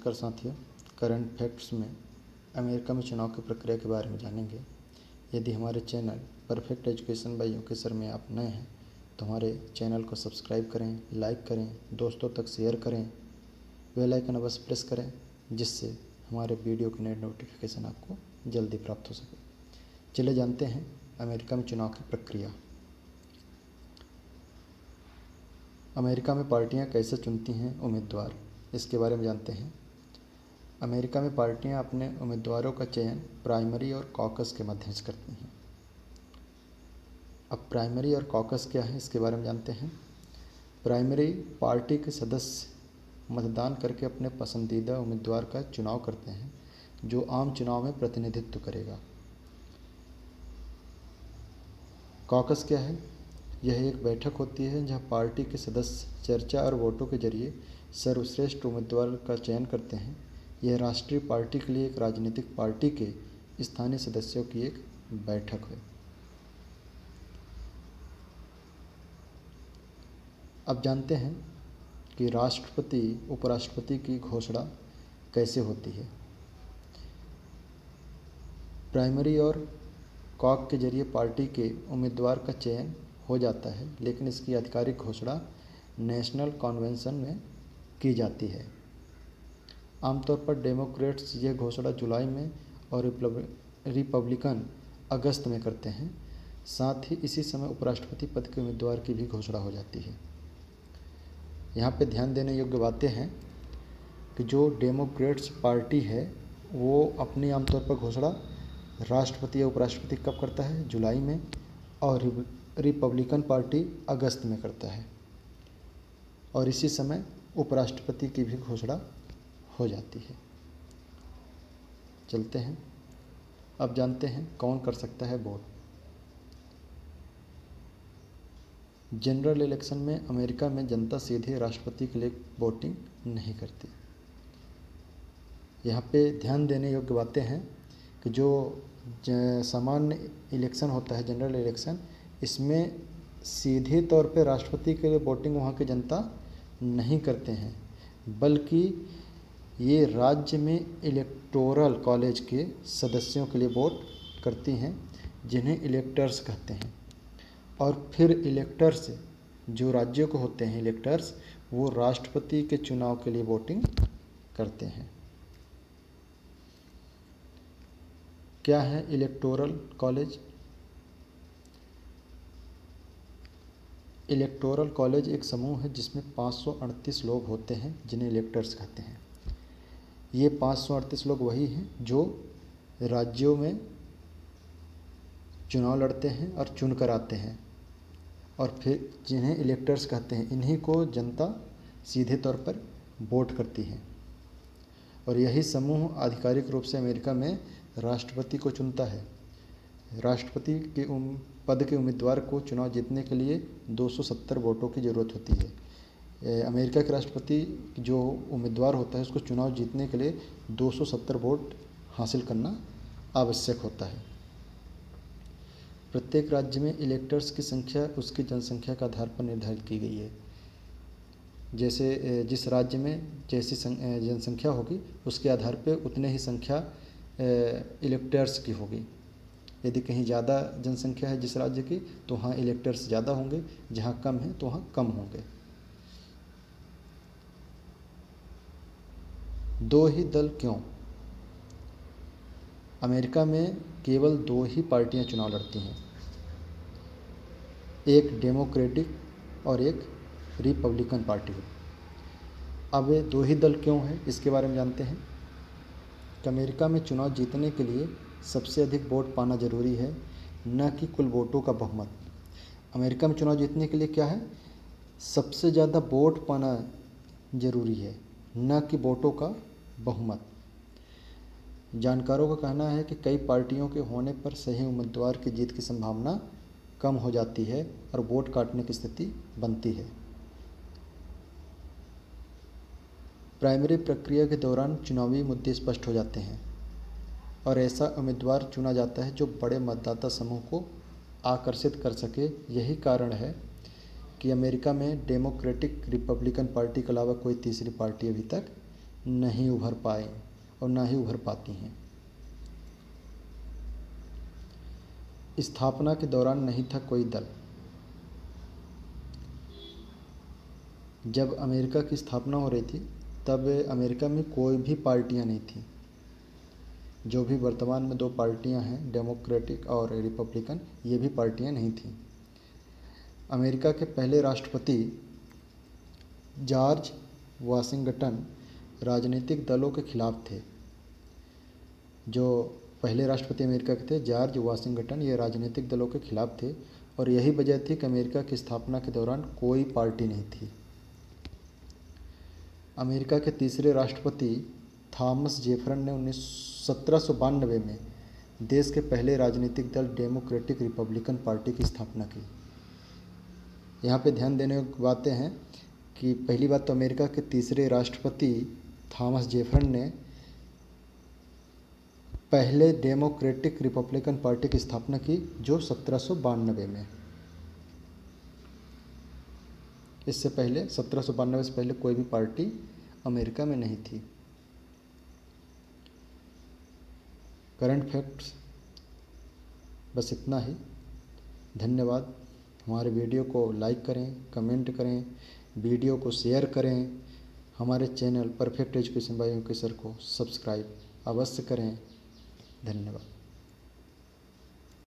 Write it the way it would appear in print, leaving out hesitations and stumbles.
नमस्कार साथियों, current facts में अमेरिका में चुनाव की प्रक्रिया के बारे में जानेंगे। यदि हमारे channel perfect education by UK sir में आप नए हैं तो हमारे चैनल को सब्सक्राइब करें, लाइक करें, दोस्तों तक शेयर करें, बेल आइकन अवश्य प्रेस करें जिससे हमारे वीडियो की नई नोटिफिकेशन आपको जल्दी प्राप्त हो सके। चले जानते हैं अमेरिका में चुनाव की प्रक्रिया। अमेरिका में पार्टियां कैसे चुनती हैं उम्मीदवार, इसके बारे में जानते हैं। अमेरिका में पार्टियां अपने उम्मीदवारों का चयन प्राइमरी और कॉकस के माध्यम से करती हैं। अब प्राइमरी और कॉकस क्या है, इसके बारे में जानते हैं। प्राइमरी पार्टी के सदस्य मतदान करके अपने पसंदीदा उम्मीदवार का चुनाव करते हैं जो आम चुनाव में प्रतिनिधित्व करेगा। कॉकस क्या है? यह एक बैठक होती है जहां पार्टी के सदस्य चर्चा और वोटों के जरिए सर्वश्रेष्ठ उम्मीदवार का चयन करते हैं। यह राष्ट्रीय पार्टी के लिए एक राजनीतिक पार्टी के स्थानीय सदस्यों की एक बैठक है। अब जानते हैं कि राष्ट्रपति उपराष्ट्रपति की घोषणा कैसे होती है। प्राइमरी और कॉक के जरिए पार्टी के उम्मीदवार का चयन हो जाता है, लेकिन इसकी आधिकारिक घोषणा नेशनल कन्वेंशन में की जाती है। आमतौर पर डेमोक्रेट्स यह घोषणा जुलाई में और रिपब्लिकन अगस्त में करते हैं। साथ ही इसी समय उपराष्ट्रपति पद के उम्मीदवार की भी घोषणा हो जाती है। यहाँ पे ध्यान देने योग्य बातें हैं कि जो डेमोक्रेट्स पार्टी है वो अपनी आमतौर पर घोषणा राष्ट्रपति या उपराष्ट्रपति कब करता है? जुलाई में, और रिपब्लिकन पार्टी अगस्त में करता है, और इसी समय उपराष्ट्रपति की भी घोषणा हो जाती है। चलते हैं, अब जानते हैं कौन कर सकता है वोट। जनरल इलेक्शन में अमेरिका में जनता सीधे राष्ट्रपति के लिए वोटिंग नहीं करती। यहाँ पे ध्यान देने योग्य बातें हैं कि जो सामान्य इलेक्शन होता है, जनरल इलेक्शन, इसमें सीधे तौर पे राष्ट्रपति के लिए वोटिंग वहाँ की जनता नहीं करते हैं, बल्कि ये राज्य में इलेक्टोरल कॉलेज के सदस्यों के लिए वोट करती हैं जिन्हें इलेक्टर्स कहते हैं। और फिर इलेक्टर्स, जो राज्यों को होते हैं इलेक्टर्स, वो राष्ट्रपति के चुनाव के लिए वोटिंग करते हैं। क्या है इलेक्टोरल कॉलेज? इलेक्टोरल कॉलेज एक समूह है जिसमें 538 लोग होते हैं जिन्हें इलेक्टर्स कहते हैं। ये 538 लोग वही हैं जो राज्यों में चुनाव लड़ते हैं और चुन कर आते हैं, और फिर जिन्हें इलेक्टर्स कहते हैं इन्हीं को जनता सीधे तौर पर वोट करती है। और यही समूह आधिकारिक रूप से अमेरिका में राष्ट्रपति को चुनता है। राष्ट्रपति के पद के उम्मीदवार को चुनाव जीतने के लिए 270 वोटों की ज़रूरत होती है। अमेरिका के राष्ट्रपति जो उम्मीदवार होता है उसको चुनाव जीतने के लिए 270 वोट हासिल करना आवश्यक होता है। प्रत्येक राज्य में इलेक्टर्स की संख्या उसकी जनसंख्या के आधार पर निर्धारित की गई है। जैसे जिस राज्य में जैसी जनसंख्या होगी उसके आधार पर उतने ही संख्या इलेक्टर्स की होगी। यदि कहीं ज़्यादा जनसंख्या है जिस राज्य की तो वहाँ इलेक्टर्स ज़्यादा होंगे, जहाँ कम है तो वहाँ कम होंगे। दो ही दल क्यों? अमेरिका में केवल दो ही पार्टियां चुनाव लड़ती हैं, एक डेमोक्रेटिक और एक रिपब्लिकन पार्टी। अब ये दो ही दल क्यों हैं, इसके बारे में जानते हैं। कि अमेरिका में चुनाव जीतने के लिए सबसे अधिक वोट पाना जरूरी है, न कि कुल वोटों का बहुमत। अमेरिका में चुनाव जीतने के लिए क्या है? सबसे ज़्यादा वोट पाना जरूरी है, न कि वोटों का बहुमत। जानकारों का कहना है कि कई पार्टियों के होने पर सही उम्मीदवार की जीत की संभावना कम हो जाती है और वोट काटने की स्थिति बनती है। प्राइमरी प्रक्रिया के दौरान चुनावी मुद्दे स्पष्ट हो जाते हैं और ऐसा उम्मीदवार चुना जाता है जो बड़े मतदाता समूह को आकर्षित कर सके। यही कारण है कि अमेरिका में डेमोक्रेटिक रिपब्लिकन पार्टी के अलावा कोई तीसरी पार्टी अभी तक नहीं उभर पाए और ना ही उभर पाती हैं। स्थापना के दौरान नहीं था कोई दल। जब अमेरिका की स्थापना हो रही थी तब अमेरिका में कोई भी पार्टियां नहीं थी। जो भी वर्तमान में दो पार्टियां हैं, डेमोक्रेटिक और रिपब्लिकन, ये भी पार्टियां नहीं थीं। अमेरिका के पहले राष्ट्रपति जॉर्ज वाशिंगटन राजनीतिक दलों के खिलाफ थे। जो पहले राष्ट्रपति अमेरिका के थे, जॉर्ज वाशिंगटन, ये राजनीतिक दलों के खिलाफ थे और यही वजह थी कि अमेरिका की स्थापना के दौरान कोई पार्टी नहीं थी। अमेरिका के तीसरे राष्ट्रपति थॉमस जेफरसन ने 1792 में देश के पहले राजनीतिक दल डेमोक्रेटिक रिपब्लिकन पार्टी की स्थापना की। यहाँ पे ध्यान देने की बातें हैं कि पहली बात तो अमेरिका के तीसरे राष्ट्रपति थॉमस जेफरसन ने पहले डेमोक्रेटिक रिपब्लिकन पार्टी की स्थापना की, जो 1792 में। इससे पहले 1792 से पहले कोई भी पार्टी अमेरिका में नहीं थी। करंट फैक्ट्स बस इतना ही। धन्यवाद। हमारे वीडियो को लाइक करें, कमेंट करें, वीडियो को शेयर करें। हमारे चैनल परफेक्ट एजुकेशन बाय एजुकेसर को सब्सक्राइब अवश्य करें। धन्यवाद।